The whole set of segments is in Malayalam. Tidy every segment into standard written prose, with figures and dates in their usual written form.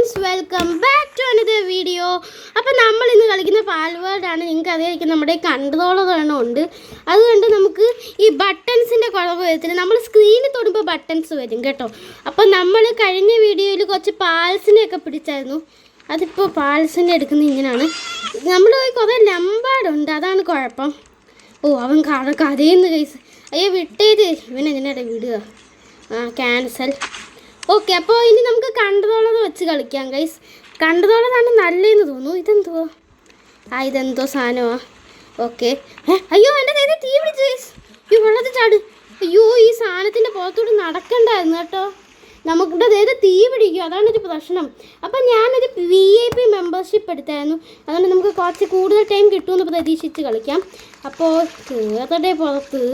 Friends, welcome back to another video. അപ്പോൾ നമ്മൾ ഇന്ന് കളിക്കുന്ന പാൽവേർഡാണ്. നിങ്ങൾക്ക് അറിയായിരിക്കും നമ്മുടെ കൺട്രോളർ ഉണ്ട്. അതുകൊണ്ട് നമുക്ക് ഈ ബട്ടൺസിൻ്റെ കുഴപ്പം വരത്തില്ല. നമ്മൾ സ്ക്രീനിൽ തൊടുമ്പോൾ ബട്ടൺസ് വരും കേട്ടോ. അപ്പോൾ നമ്മൾ കഴിഞ്ഞ വീഡിയോയിൽ കുറച്ച് പാൽസിനെയൊക്കെ പിടിച്ചായിരുന്നു. അതിപ്പോൾ പാൽസിൻ്റെ എടുക്കുന്നത് ഇങ്ങനെയാണ്. നമ്മൾ കുറേ ലംബാടുണ്ട്, അതാണ് കുഴപ്പം. അവൻ കഥയെന്ന് കൈസ്. അയ്യോ വിട്ടേത്, ഇവനെങ്ങനെയാ വിടുക? ക്യാൻസൽ. ഓക്കെ, അപ്പോൾ ഇനി നമുക്ക് കൺട്രോളർ വെച്ച് കളിക്കാം ഗൈസ്. കൺട്രോളറാണ് നല്ലതെന്ന് തോന്നുന്നു. ഇതെന്തോ ഇതെന്തോ സാധനമാണ്. ഓക്കെ. അയ്യോ എൻ്റെ കയ്യിൽ തീ പിടിച്ചു ഗൈസ്. ഈ വെള്ളത്തിൽ ചാട്. അയ്യോ, ഈ സാധനത്തിൻ്റെ പുറത്തോട്ട് നടക്കണ്ടായിരുന്നു കേട്ടോ. നമുക്കിവിടെ അതായത് തീ പിടിക്കും, അതാണൊരു പ്രശ്നം. അപ്പം ഞാനൊരു VIP മെമ്പർഷിപ്പ് എടുത്തായിരുന്നു. അതുകൊണ്ട് നമുക്ക് കുറച്ച് കൂടുതൽ ടൈം കിട്ടുമെന്ന് പ്രതീക്ഷിച്ച് കളിക്കാം. അപ്പോൾ കയറടെ പുറത്ത്.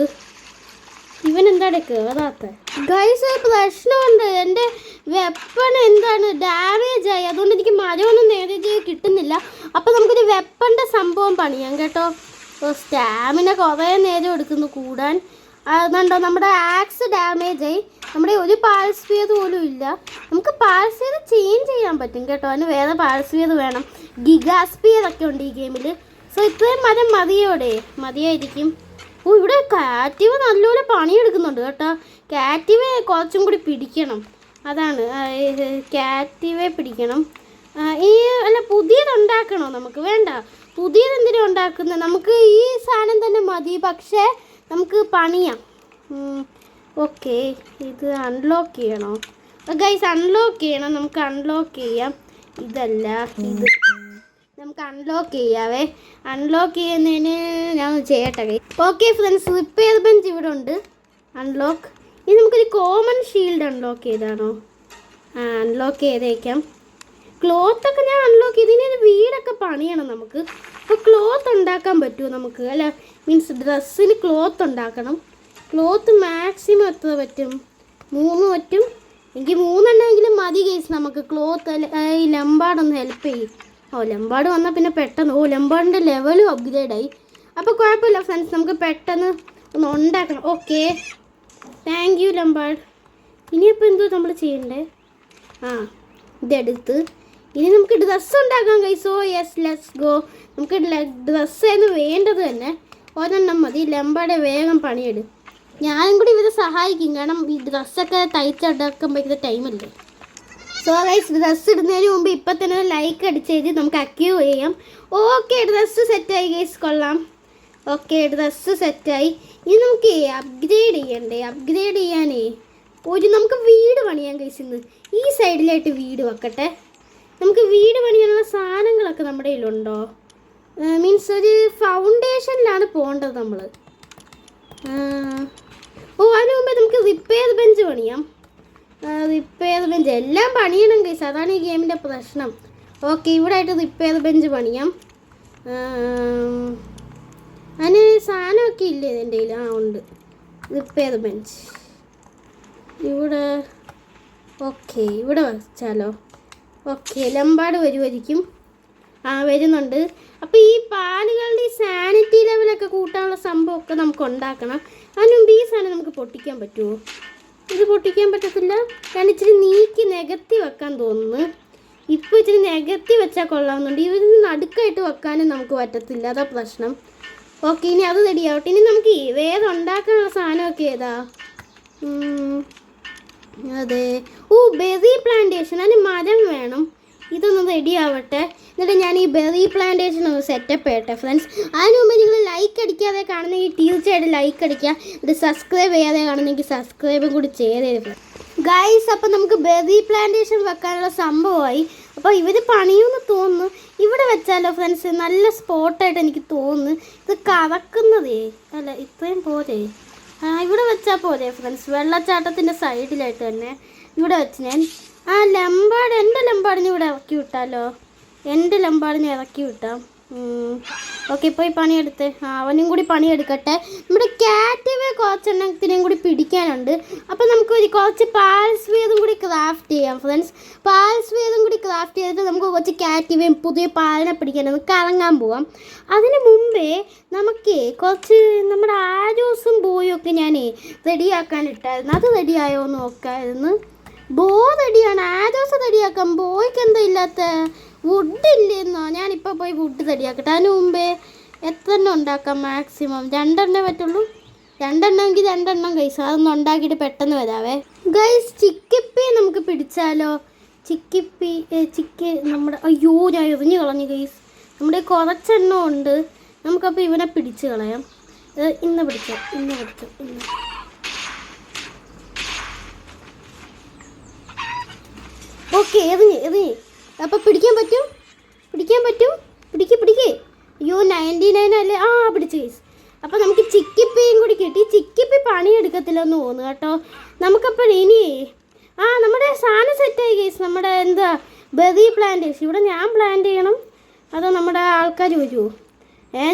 ഇവനെന്താണ് കയറാത്ത ഗൈസ്? പ്രശ്നമുണ്ട്, എൻ്റെ വെപ്പൺ എന്താണ് ഡാമേജ് ആയി. അതുകൊണ്ട് എനിക്ക് മരമൊന്നും നേരെ കിട്ടുന്നില്ല. അപ്പോൾ നമുക്കൊരു വെപ്പണിൻ്റെ സംഭവം പണിയാം കേട്ടോ. സ്റ്റാമിന കുറേ നേരം എടുക്കുന്നു കൂടാൻ. അതുകൊണ്ടോ നമ്മുടെ ആക്സ് ഡാമേജ് ആയി. നമ്മുടെ ഒരു പാൾസ്ഫിയർ പോലും ഇല്ല. നമുക്ക് പാൾസ്ഫിയർ ചേഞ്ച് ചെയ്യാൻ പറ്റും കേട്ടോ. അതിന് വേറെ പാൾസ്ഫിയർ വേണം. ഗിഗാസ്ഫിയർ ഒക്കെ ഉണ്ട് ഈ ഗെയിമിൽ. സോ ഇത്രയും മരം മതിയായിരിക്കും. ഇവിടെ കാറ്റീവ് നല്ലപോലെ പണിയെടുക്കുന്നുണ്ട് കേട്ടോ. കാറ്റീവ് കുറച്ചും കൂടി പിടിക്കണം, അതാണ്. കാറ്റീവെ പിടിക്കണം. അല്ല, പുതിയതുണ്ടാക്കണോ? നമുക്ക് വേണ്ട. പുതിയതെന്തിനും ഉണ്ടാക്കുന്നത്? നമുക്ക് ഈ സാധനം തന്നെ മതി. പക്ഷേ നമുക്ക് പണിയാം. ഓക്കെ, ഇത് അൺലോക്ക് ചെയ്യണോ ഗൈസ്? അൺലോക്ക് ചെയ്യണം. നമുക്ക് അൺലോക്ക് ചെയ്യാം. ഇതല്ല, ഇത് നമുക്ക് അൺലോക്ക് ചെയ്യാവേ. അൺലോക്ക് ചെയ്യുന്നതിന് ഞാൻ ചെയ്യട്ടെ guys. Okay friends, repair bench ഇവിടെ ഉണ്ട്. അൺലോക്ക്. ഇനി നമുക്കൊരു കോമൺ ഷീൽഡ് അൺലോക്ക് ചെയ്താണോ? അൺലോക്ക് ചെയ്തേക്കാം. ക്ലോത്തൊക്കെ ഞാൻ അൺലോക്ക് ചെയ്ത്. ഇനി ഒരു വീടൊക്കെ പണിയണം നമുക്ക്. അപ്പോൾ ക്ലോത്ത് ഉണ്ടാക്കാൻ പറ്റുമോ നമുക്ക്? അല്ല, മീൻസ് ഡ്രസ്സിന് ക്ലോത്ത് ഉണ്ടാക്കണം. ക്ലോത്ത് മാക്സിമം എത്ര പറ്റും? 3 പറ്റും. എനിക്ക് 3 എണ്ണമെങ്കിലും മതി കേസ് നമുക്ക്. ക്ലോത്ത് ഈ ലംബാടൊന്ന് ഹെൽപ്പ് ചെയ്യും. ലംബാട് വന്നാൽ പിന്നെ പെട്ടെന്ന് ലംബാടിൻ്റെ ലെവലും അപ്ഗ്രേഡായി. അപ്പോൾ കുഴപ്പമില്ല ഫ്രണ്ട്സ്, നമുക്ക് പെട്ടെന്ന് ഒന്ന് ഉണ്ടാക്കണം. ഓക്കെ, താങ്ക് യു ലംബാട്. ഇനിയിപ്പോൾ എന്തോ നമ്മൾ ചെയ്യണ്ടേ? ഇതെടുത്ത് ഇനി നമുക്ക് ഡ്രസ്സ് ഉണ്ടാക്കാം ഗൈസ്. Yes, let's go. നമുക്ക് ഡ്രസ്സായിരുന്നു വേണ്ടത് തന്നെ. ഒരെണ്ണം മതി. ലംബാടെ വേഗം പണിയെടുക്കും. ഞാനും കൂടി ഇവരെ സഹായിക്കും, കാരണം ഈ ഡ്രസ്സൊക്കെ തയ്ച്ചെടുക്കുമ്പോഴത്തെ ടൈമല്ലേ. സോ ഗൈസ്, ഡ്രസ്സ് ഇടുന്നതിന് മുമ്പ് ഇപ്പം തന്നെ ലൈക്ക് അടിച്ചേച്ച് നമുക്ക് അക്യൂവ് ചെയ്യാം. ഓക്കെ, ഡ്രസ്സ് സെറ്റായി ഗൈസ്, കൊള്ളാം. ഓക്കെ, ഡ്രസ്സ് സെറ്റായി. ഇനി നമുക്ക് അപ്ഗ്രേഡ് ചെയ്യണ്ടേ? അപ്ഗ്രേഡ് ചെയ്യാനേ നമുക്ക് വീട് പണിയാൻ ഗൈസ്. ഇന്ന് ഈ സൈഡിലായിട്ട് വീട് വെക്കട്ടെ. നമുക്ക് വീട് പണിയാനുള്ള സാധനങ്ങളൊക്കെ നമ്മുടെ കയ്യിലുണ്ടോ? മീൻസ് ഒരു ഫൗണ്ടേഷനിലാണ് പോകേണ്ടത് നമ്മൾ. അതിന് മുമ്പേ നമുക്ക് റിപ്പയർ ബെഞ്ച് പണിയാം. റിപ്പയർ ബെഞ്ച് എല്ലാം പണിയണം ഗൈസ്, അതാണ് ഈ ഗെയിമിൻ്റെ പ്രശ്നം. ഓക്കെ, ഇവിടെ ആയിട്ട് റിപ്പയർ ബെഞ്ച് പണിയാം. അതിന് സാധനമൊക്കെ ഇല്ലേ എൻ്റെ കയ്യിൽ? ഉണ്ട്, റിപ്പയർ ബെഞ്ച് ഇവിടെ. ഓക്കെ, ഇവിടെ വെച്ചാലോ? ഓക്കെ, ലംബാട് വരുമായിരിക്കും. വരുന്നുണ്ട്. അപ്പോൾ ഈ പാലുകളുടെ ഈ സാനിറ്റി ലെവലൊക്കെ കൂട്ടാനുള്ള സംഭവമൊക്കെ നമുക്ക് ഉണ്ടാക്കണം. അതിന് മുമ്പ് ഈ സാധനം നമുക്ക് പൊട്ടിക്കാൻ പറ്റുമോ? ഇത് പൊട്ടിക്കാൻ പറ്റത്തില്ല. കാരണം ഇച്ചിരി നീക്കി നികത്തി വെക്കാൻ തോന്നുന്നു. ഇപ്പോൾ ഇച്ചിരി നികത്തി വെച്ചാൽ കൊള്ളാവുന്നുണ്ട്. ഇതിന് നടുക്കായിട്ട് വെക്കാനും നമുക്ക് പറ്റത്തില്ല, അതാ പ്രശ്നം. ഓക്കെ, ഇനി അത് റെഡിയാവട്ടെ. ഇനി നമുക്ക് വേറെ ഉണ്ടാക്കാനുള്ള സാധനമൊക്കെ ഏതാ? അതെ, ബെറി പ്ലാന്റേഷൻ. അതിന് മരം വേണം. ഇതൊന്ന് റെഡി ആവട്ടെ. എന്നിട്ട് ഞാൻ ഈ ബെറി പ്ലാന്റേഷൻ ഒന്ന് സെറ്റപ്പ് ചെയ്യട്ടെ ഫ്രണ്ട്സ്. അതിന് മുമ്പ് നിങ്ങൾ ലൈക്ക് അടിക്കാതെ കാണുന്നെങ്കിൽ തീർച്ചയായിട്ടും ലൈക്ക് അടിക്കുക. ഇത് സബ്സ്ക്രൈബ് ചെയ്യാതെ കാണുന്നെങ്കിൽ സബ്സ്ക്രൈബും കൂടി ചെയ്തേരും ഗൈസ്. അപ്പം നമുക്ക് ബെറി പ്ലാന്റേഷൻ വെക്കാനുള്ള സംഭവമായി. അപ്പോൾ ഇവർ പണിയുമെന്ന് തോന്നുന്നു. ഇവിടെ വെച്ചാലോ ഫ്രണ്ട്സ്? നല്ല സ്പോട്ടായിട്ട് എനിക്ക് തോന്നുന്നു. ഇത് കറക്കുന്നതേ അല്ല, ഇത്രയും പോരെ? ഇവിടെ വെച്ചാൽ പോരെ ഫ്രണ്ട്സ്? വെള്ളച്ചാട്ടത്തിൻ്റെ സൈഡിലായിട്ട് തന്നെ ഇവിടെ വെച്ച് ഞാൻ എൻ്റെ ലംബാടിനെ ഇവിടെ ഇറക്കി വിട്ടാലോ? എൻ്റെ ലംബാടിനെ ഇറക്കി വിട്ടാം. ഓക്കെ, ഇപ്പോൾ ഈ പണിയെടുത്ത് അവനും കൂടി പണിയെടുക്കട്ടെ. നമ്മുടെ കാറ്റീവ് കുറച്ചെണ്ണത്തിനെയും കൂടി പിടിക്കാനുണ്ട്. അപ്പോൾ നമുക്ക് കുറച്ച് പാൽസ്ഫിയറും കൂടി ക്രാഫ്റ്റ് ചെയ്യാം ഫ്രണ്ട്സ്. പാൽസ്ഫിയറും കൂടി ക്രാഫ്റ്റ് ചെയ്തിട്ട് നമുക്ക് കുറച്ച് കാറ്റീവയും പുതിയ പാലിനെ പിടിക്കാനൊന്ന് കറങ്ങാൻ പോവാം. അതിന് മുമ്പേ നമുക്ക് കുറച്ച് നമ്മുടെ ആരോസും ബോയും ഒക്കെ ഞാൻ റെഡിയാക്കാനിട്ടായിരുന്നു. അത് റെഡിയായോ എന്ന് നോക്കാമായിരുന്നു. ബോ റെഡിയാണ്, ആരോസ് റെഡി റെഡിയാക്കാം. ബോയ്ക്ക് എന്താ ഇല്ലാത്ത വുഡ് ഇല്ലെന്നോ? ഞാനിപ്പോൾ പോയി വുഡ് റെഡിയാക്കട്ടെ. അതിന് മുമ്പേ എത്ര എണ്ണം ഉണ്ടാക്കാം? മാക്സിമം 2 എണ്ണേ പറ്റുള്ളൂ. 2 എണ്ണമെങ്കിൽ 2 എണ്ണം ഗൈസ്. അതൊന്നും ഉണ്ടാക്കിയിട്ട് പെട്ടെന്ന് വരാവേ ഗൈസ്. ചിക്കിപ്പി നമുക്ക് പിടിച്ചാലോ? ചിക്കി നമ്മുടെ അയ്യോ ഞാൻ എറിഞ്ഞു കളഞ്ഞു ഗൈസ്. നമ്മുടെ കുറച്ചെണ്ണം ഉണ്ട്. നമുക്കപ്പോൾ ഇവനെ പിടിച്ച് കളയാം. ഇന്ന് പിടിക്കാം. ഓക്കെ എറിഞ്ഞ് അപ്പോൾ പിടിക്കാൻ പറ്റും. പിടിക്കേ. അയ്യോ 99 അല്ലേ? പിടിച്ച് ഗൈസ്. അപ്പോൾ നമുക്ക് ചിക്കിപ്പിയും കൂടി കിട്ടി. ചിക്കിപ്പി പണിയെടുക്കത്തില്ലെന്ന് തോന്നുന്നു കേട്ടോ. നമുക്കപ്പോൾ ഇനി നമ്മുടെ സാധനം സെറ്റായി ഗൈസ്. നമ്മുടെ എന്താ ബെറി പ്ലാന്റേഷൻ. ഇവിടെ ഞാൻ പ്ലാന്റ് ചെയ്യണം അതോ നമ്മുടെ ആൾക്കാർ വരുമോ?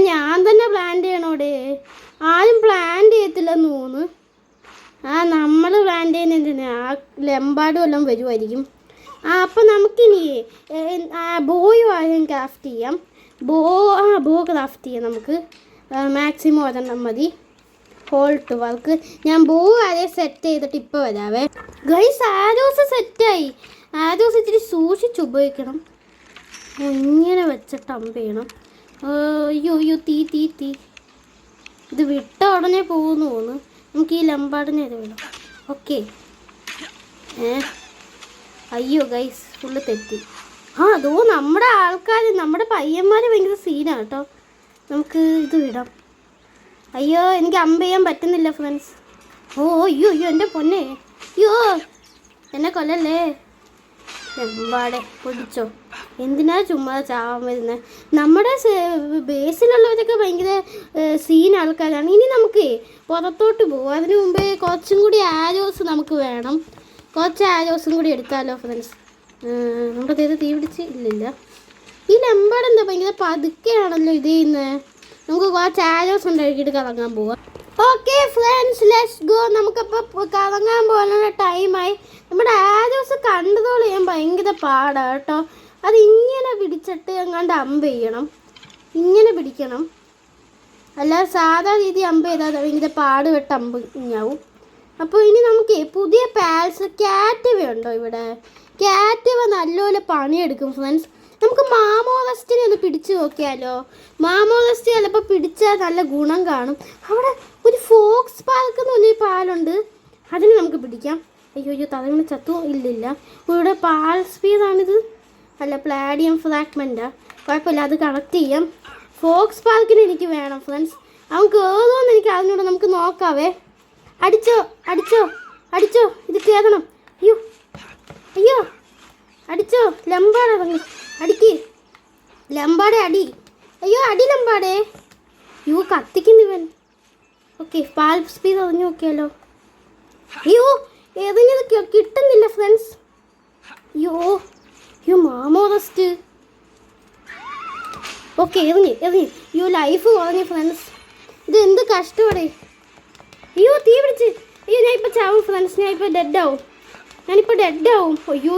ഞാൻ തന്നെ പ്ലാന്റ് ചെയ്യണോടെ. ആരും പ്ലാന്റ് ചെയ്യത്തില്ലെന്ന് തോന്നുന്നു. നമ്മൾ പ്ലാന്റ് ചെയ്യുന്നതിന് ലെമ്പാടും എല്ലാം വരുമായിരിക്കും. അപ്പം നമുക്കിനി ബോയും ആദ്യം ക്രാഫ്റ്റ് ചെയ്യാം. ബോ ക്രാഫ്റ്റ് ചെയ്യാം നമുക്ക്. മാക്സിമം ഒരെണ്ണം മതി. ഹോൾട്ട് വർക്ക്. ഞാൻ ബോ ആരെ സെറ്റ് ചെയ്തിട്ട് ഇപ്പോൾ വരാവേ ഗൈസ്. ആരോസ് സെറ്റായി. ആരോസ് ഇച്ചിരി സൂക്ഷിച്ച് ഉപയോഗിക്കണം. ഇങ്ങനെ വെച്ചിട്ട് അമ്പ് ചെയ്യണം. അയ്യോ തീ ഇത് വിട്ട ഉടനെ പോകുന്നു തോന്നുന്നു. നമുക്ക് ഈ ലമ്പാടിനെ വേണം. ഓക്കെ. അയ്യോ ഗൈസ് ഫുള്ള് തെറ്റി. അതോ നമ്മുടെ ആൾക്കാർ നമ്മുടെ പയ്യന്മാർ ഭയങ്കര സീനാണ് കേട്ടോ. നമുക്ക് ഇത് വിടാം. അയ്യോ എനിക്ക് അമ്പ് ചെയ്യാൻ പറ്റുന്നില്ല ഫ്രണ്ട്സ്. അയ്യോ എൻ്റെ പൊന്നെ. അയ്യോ എന്നെ കൊല്ലല്ലേ. എമ്പാടെ പൊടിച്ചോ. എന്തിനാ ചുമ്മാ ചാവാൻ വരുന്നത്? നമ്മുടെ ബേസിലുള്ളവരൊക്കെ ഭയങ്കര സീൻ ആൾക്കാരാണ്. ഇനി നമുക്ക് പുറത്തോട്ട് പോകും. അതിന് മുമ്പേ കുറച്ചും കൂടി ആരോസ് നമുക്ക് വേണം. കുറച്ച് ആരോസും കൂടി എടുക്കാമല്ലോ ഫ്രണ്ട്സ്. നമ്മുടെ തീ പിടിച്ച് ഇല്ലില്ല. ഈ ലമ്പാടെന്താ ഭയങ്കര പതുക്കെയാണല്ലോ ഇത് ചെയ്യുന്നത്. നമുക്ക് കുറച്ച് ആരോസ് ഉണ്ടാക്കിയിട്ട് കറങ്ങാൻ പോവാം. Okay friends let's go. നമുക്കപ്പോൾ കറങ്ങാൻ പോകാനുള്ള ടൈമായി. നമ്മുടെ ആരോസ് കൺട്രോൾ ചെയ്യാൻ ഭയങ്കര പാടാണ് കേട്ടോ. അതിങ്ങനെ പിടിച്ചിട്ട് എങ്ങാണ്ട് അമ്പ് ചെയ്യണം. ഇങ്ങനെ പിടിക്കണം. അല്ലാതെ സാധാ രീതി അമ്പ് ചെയ്താൽ ഭയങ്കര പാടുപെട്ട് അമ്പ് ഇങ്ങാവും. അപ്പോൾ ഇനി നമുക്ക് പുതിയ പാൽസ് ക്യാറ്റിവ ഉണ്ടോ ഇവിടെ? ക്യാറ്റിവ നല്ലപോലെ പണിയെടുക്കും ഫ്രണ്ട്സ്. നമുക്ക് മാമോറസ്റ്റിനെ ഒന്ന് പിടിച്ചു നോക്കിയാലോ? മാമോറസ്റ്റ് ചിലപ്പോൾ പിടിച്ചാൽ നല്ല ഗുണം കാണും. അവിടെ ഒരു ഫോക്സ് പാർക്ക് എന്ന് പറഞ്ഞൊരു പാലുണ്ട്. അതിന് നമുക്ക് പിടിക്കാം. അയ്യോ തലങ്ങനെ ചത്തു ഇല്ലില്ല. ഇവിടെ പാൽ സ്പീഡാണിത്. അല്ല പ്ലാഡിയം ഫ്രാഗ്മെൻറ്റാണ്. കുഴപ്പമില്ല, അത് കണക്ട് ചെയ്യാം. ഫോക്സ് പാർക്കിന് എനിക്ക് വേണം ഫ്രണ്ട്സ്. അവൻ കയറുമെന്ന് എനിക്ക് അറിഞ്ഞൂടെ. നമുക്ക് നോക്കാവേ. അടിച്ചോ ഇത് കയറണം. അയ്യോ അടിച്ചോ. ലമ്പാടെ അടിക്ക്. ലമ്പാടെ അടി. അയ്യോ അടി ലമ്പാടെ. കത്തിക്കുന്നിവൻ. ഓക്കെ പാൽ സ്പീഡ് അറിഞ്ഞു നോക്കിയാലോ. ഏതെങ്കിലും കിട്ടുന്നില്ല ഫ്രണ്ട്സ്. മാമോറസ്റ്റ്. ഓക്കെ എറിഞ്ഞ്. ലൈഫ് കുറഞ്ഞു ഫ്രണ്ട്സ്. ഇത് എന്ത് കഷ്ടമാണ്. തീ പിടിച്ച്. ഞാൻ ഇപ്പോൾ ചാവും ഫ്രണ്ട്സ്. ഞാനിപ്പോൾ ഡെഡാവും.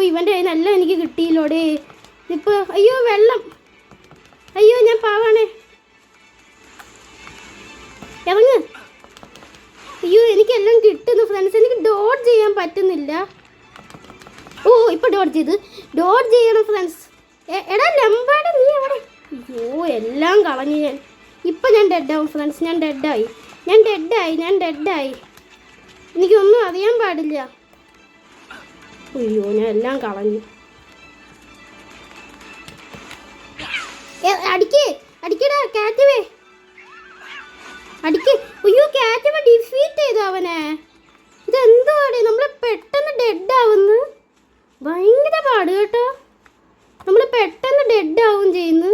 ഇവൻ്റെ അതിനെല്ലാം എനിക്ക് കിട്ടിയില്ലോടേ. ഇപ്പോൾ വെള്ളം. ഞാൻ പാവാണേ. ഇറങ്ങ്. എനിക്കെല്ലാം കിട്ടുന്നു ഫ്രണ്ട്സ്. എനിക്ക് ഡോഡ്ജ് ചെയ്യാൻ പറ്റുന്നില്ല. ഇപ്പോൾ ഡോഡ്ജ് ചെയ്യണം ഫ്രണ്ട്സ്. എടാ ലമ്പാടെ നീ എവിടെ? എല്ലാം കളഞ്ഞു ഞാൻ. ഇപ്പം ഞാൻ ഡെഡാവും ഫ്രണ്ട്സ്. ഞാൻ ഡെഡായി. എനിക്കൊന്നും അറിയാൻ പാടില്ല. ഞാൻ എല്ലാം കളഞ്ഞു. അടിക്കടാ കാറ്റുവേ. കാറ്റുവ ഡിഫീറ്റ് ചെയ്തു അവനെ. ഇതെന്തുവാടേ നമ്മൾ പെട്ടെന്ന് ഡെഡാവുന്നു. ഭയങ്കര പാട് കേട്ടോ. നമ്മൾ പെട്ടെന്ന് ഡെഡാവും ചെയ്യുന്നു.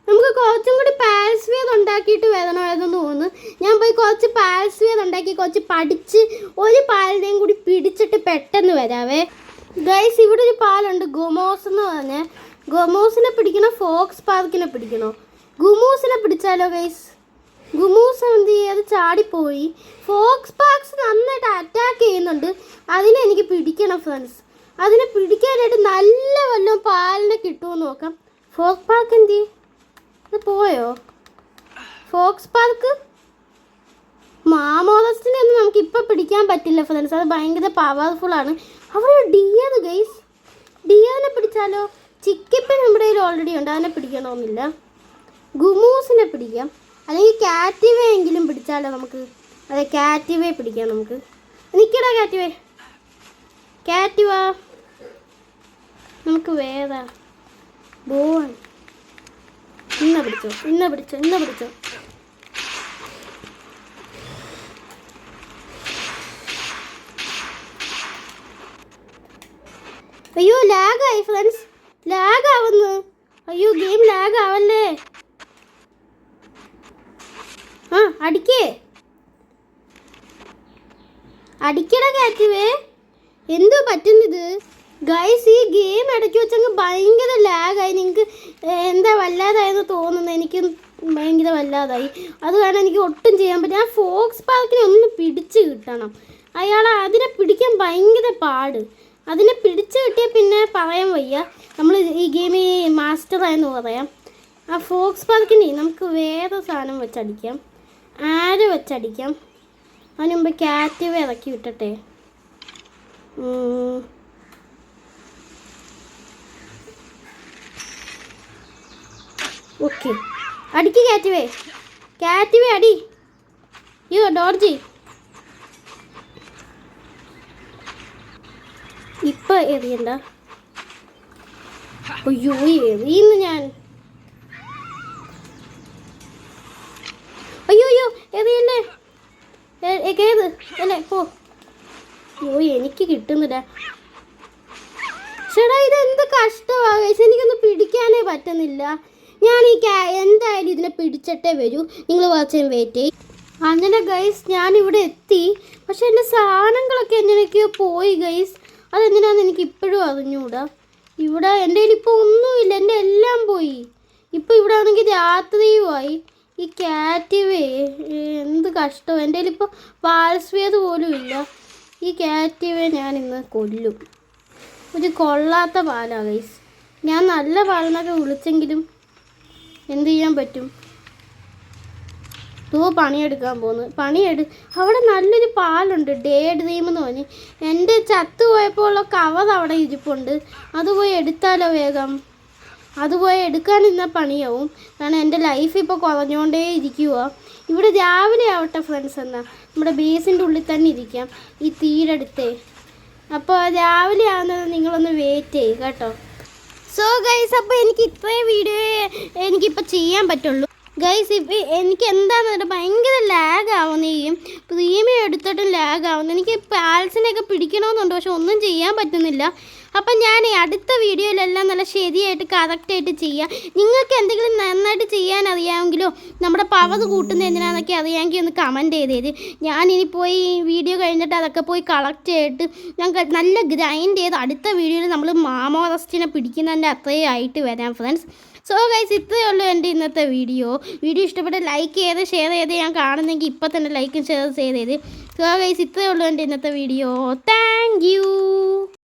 നമുക്ക് കുറച്ചും കൂടി പാൽസ്വിയർ ഉണ്ടാക്കിയിട്ട് വരണമായിരുന്നു തോന്നുന്നു. ഞാൻ പോയി കുറച്ച് പാൽസ്വിയർ ഉണ്ടാക്കി കുറച്ച് പഠിച്ച് ഒരു പാലിനെയും കൂടി പിടിച്ചിട്ട് പെട്ടെന്ന് വരാവേ ഗൈസ്. ഇവിടെ ഒരു പാലുണ്ട് ഗൊമോസ് എന്ന് പറഞ്ഞ. ഗൊമോസിനെ പിടിക്കണോ ഫോക്സ് പാർക്കിനെ പിടിക്കണോ? ഗുമൂസിനെ പിടിച്ചാലോ ഗൈസ്? ഗുമൂസ് എന്ത് ചെയ്യും? അത് ചാടിപ്പോയി. ഫോക്സ് പാർക്സ് നന്നായിട്ട് അറ്റാക്ക് ചെയ്യുന്നുണ്ട്. അതിനെ എനിക്ക് പിടിക്കണം ഫ്രണ്ട്സ്. അതിനെ പിടിക്കാനായിട്ട് നല്ല വല്ലതും പാലിനെ കിട്ടുമെന്ന് നോക്കാം. ഫോക്സ് പാർക്ക് എന്ത് ചെയ്യും? ഇത് പോയോ ഫോക്സ് പാർക്ക്? മാമോറസ്റ്റിനെ ഒന്നും നമുക്ക് ഇപ്പം പിടിക്കാൻ പറ്റില്ല ഫ്രണ്ട്സ്. അത് ഭയങ്കര പവർഫുള്ളാണ്. അവിടെ ഡിയർ ഗൈസ്. പിടിച്ചാലോ? ചിക്കിപ്പൻ നമ്മുടെ കയ്യിൽ ഓൾറെഡി ഉണ്ട്, അതിനെ പിടിക്കണമെന്നില്ല. ഗുമൂസിനെ പിടിക്കാം, അല്ലെങ്കിൽ കാറ്റിവേ എങ്കിലും പിടിച്ചാലോ നമുക്ക്? അതെ, കാറ്റിവേ പിടിക്കാം നമുക്ക്. നിൽക്കടാ കാറ്റിവേ, കാറ്റിവാ. നമുക്ക് വേദ ബോൺ ഇന്ന പിടിച്ചോ. അയ്യോ ലാഗായി ഫ്രണ്ട്സ്, ലാഗാവുന്നു. അയ്യോ ഗെയിം ലാഗാവല്ലേ. അടിക്കട കാറ്റിവേ, എന്തോ പറ്റുന്നത് ഗൈസ്? ഈ ഗെയിം ഇടയ്ക്ക് വെച്ചങ്ങ് ഭയങ്കര ലാഗായി. നിങ്ങൾക്ക് എന്താ വല്ലാതായെന്ന് തോന്നുന്നു, എനിക്ക് ഭയങ്കര വല്ലാതായി. അത് കാരണം എനിക്ക് ഒട്ടും ചെയ്യാൻ പറ്റില്ല. ആ ഫോക്സ് പാർക്കിനെ ഒന്ന് പിടിച്ച് കിട്ടണം. അതിനെ പിടിക്കാൻ ഭയങ്കര പാട്. അതിനെ പിടിച്ച് കിട്ടിയാൽ പിന്നെ പറയാൻ വയ്യ, നമ്മൾ ഈ ഗെയിമിൽ മാസ്റ്ററായെന്ന് പറയാം. ആ ഫോക്സ് പാർക്കിനെ നമുക്ക് വേറെ സാധനം വെച്ചടിക്കാം, ആര് വെച്ചടിക്കാം. അതിന് മുമ്പ് കാറ്റിവേ ഇറക്കി വിട്ടട്ടെ. ഓക്കെ, അടിക്ക് കാറ്റിവേ അടി. യോ ഡോർജി, ഇപ്പൊ എറിയണ്ട. അയ്യോ എറിയുന്നു ഞാൻ. അയ്യോ എറിയല്ലേ, കേത് അല്ലേ പോ. അയ്യോ എനിക്ക് കിട്ടുന്നില്ല. ചേട്ടാ ഇതെന്ത് കഷ്ടമാണ്, എനിക്കൊന്ന് പിടിക്കാനേ പറ്റുന്നില്ല. ഞാൻ എന്തായാലും ഇതിനെ പിടിച്ചിട്ടേ വരൂ, നിങ്ങൾ കുറച്ച് വെയിറ്റ് ചെയ്യും. അങ്ങനെ ഗൈസ് ഞാനിവിടെ എത്തി, പക്ഷെ എൻ്റെ സാധനങ്ങളൊക്കെ എങ്ങനെയൊക്കെയോ പോയി ഗൈസ്. അതെന്തിനാന്ന് എനിക്ക് ഇപ്പോഴും അറിഞ്ഞൂടാ. ഇവിടെ എൻ്റെ കയ്യിൽ ഇപ്പോൾ ഒന്നുമില്ല, എൻ്റെ എല്ലാം പോയി. ഇപ്പോൾ ഇവിടെ ആണെങ്കിൽ രാത്രിയുമായി. ഈ കാറ്റിവേ എന്ത് കഷ്ടം, എൻ്റെ കയ്യിൽ ഇപ്പോൾ പാൽസ്വേത് പോലും ഇല്ല. ഈ കാറ്റിവേ ഞാൻ ഇന്ന് കൊല്ലും. ഒരു കൊള്ളാത്ത പാലാണ് ഗൈസ്. ഞാൻ നല്ല പാലെന്നൊക്കെ വിളിച്ചെങ്കിലും എന്ത് ചെയ്യാൻ പറ്റും. പണിയെടുക്കാൻ പോകുന്നു. അവിടെ നല്ലൊരു പാലുണ്ട്, ഡേ ഡ്രീം എന്ന് പറഞ്ഞ്. എൻ്റെ ചത്തു പോയപ്പോൾ ഉള്ള കവർ അവിടെ ഇരിപ്പുണ്ട്, അത് പോയി എടുത്താലോ വേഗം. അത് പോയി എടുക്കാനിരുന്ന പണിയാവും, കാരണം എൻ്റെ ലൈഫ് ഇപ്പോൾ കുറഞ്ഞുകൊണ്ടേ ഇരിക്കുക. ഇവിടെ രാവിലെ ആവട്ടെ ഫ്രണ്ട്സ്, എന്നാൽ നമ്മുടെ ബേസിൻ്റെ ഉള്ളിൽ തന്നെ ഇരിക്കാം ഈ തീരെടുത്തേ. അപ്പോൾ രാവിലെ ആവുന്നത് നിങ്ങളൊന്ന് വെയിറ്റ് ചെയ്യുക കേട്ടോ. സോ ഗൈസ്, അപ്പോൾ എനിക്ക് ഇത്രയും വീഡിയോ എനിക്കിപ്പോൾ ചെയ്യാൻ പറ്റുള്ളൂ ഗൈസ്. ഇപ്പം എനിക്ക് എന്താണെന്ന് ഭയങ്കര ലാഗ് ആവുന്നേയും പ്രീമിയം എടുത്തിട്ടും ലാഗ് ആവുന്നു. എനിക്ക് പാൽസിനെയൊക്കെ പിടിക്കണമെന്നുണ്ട്, പക്ഷെ ഒന്നും ചെയ്യാൻ പറ്റുന്നില്ല. അപ്പം ഞാൻ അടുത്ത വീഡിയോയിലെല്ലാം നല്ല ശരിയായിട്ട് കറക്റ്റായിട്ട് ചെയ്യാം. നിങ്ങൾക്ക് എന്തെങ്കിലും നന്നായിട്ട് ചെയ്യാൻ അറിയാമെങ്കിലോ നമ്മുടെ പവർ കൂട്ടുന്ന എന്തിനാണെന്നൊക്കെ അറിയാമെങ്കിൽ ഒന്ന് കമൻറ്റ് ചെയ്തേര്. ഞാനിനി പോയി വീഡിയോ കഴിഞ്ഞിട്ട് അതൊക്കെ പോയി കളക്ട് ചെയ്തിട്ട് ഞങ്ങൾക്ക് നല്ല ഗ്രൈൻഡ് ചെയ്ത് അടുത്ത വീഡിയോയിൽ നമ്മൾ മാമോറസ്റ്റിനെ പിടിക്കുന്നതിൻ്റെ അത്രയും ആയിട്ട് വരാം ഫ്രണ്ട്സ്. സോ ഗൈസ്, ഇത്രയേ ഉള്ളൂ എൻ്റെ ഇന്നത്തെ വീഡിയോ ഇഷ്ടപ്പെട്ട ലൈക്ക് ചെയ്ത് ഷെയർ ചെയ്ത് ഞാൻ കാണുന്നെങ്കിൽ ഇപ്പോൾ തന്നെ ലൈക്കും ഷെയർ ചെയ്തേര്. സോ ഗൈസ്, ഇത്രയേ ഉള്ളൂ എൻ്റെ ഇന്നത്തെ വീഡിയോ. Thank you.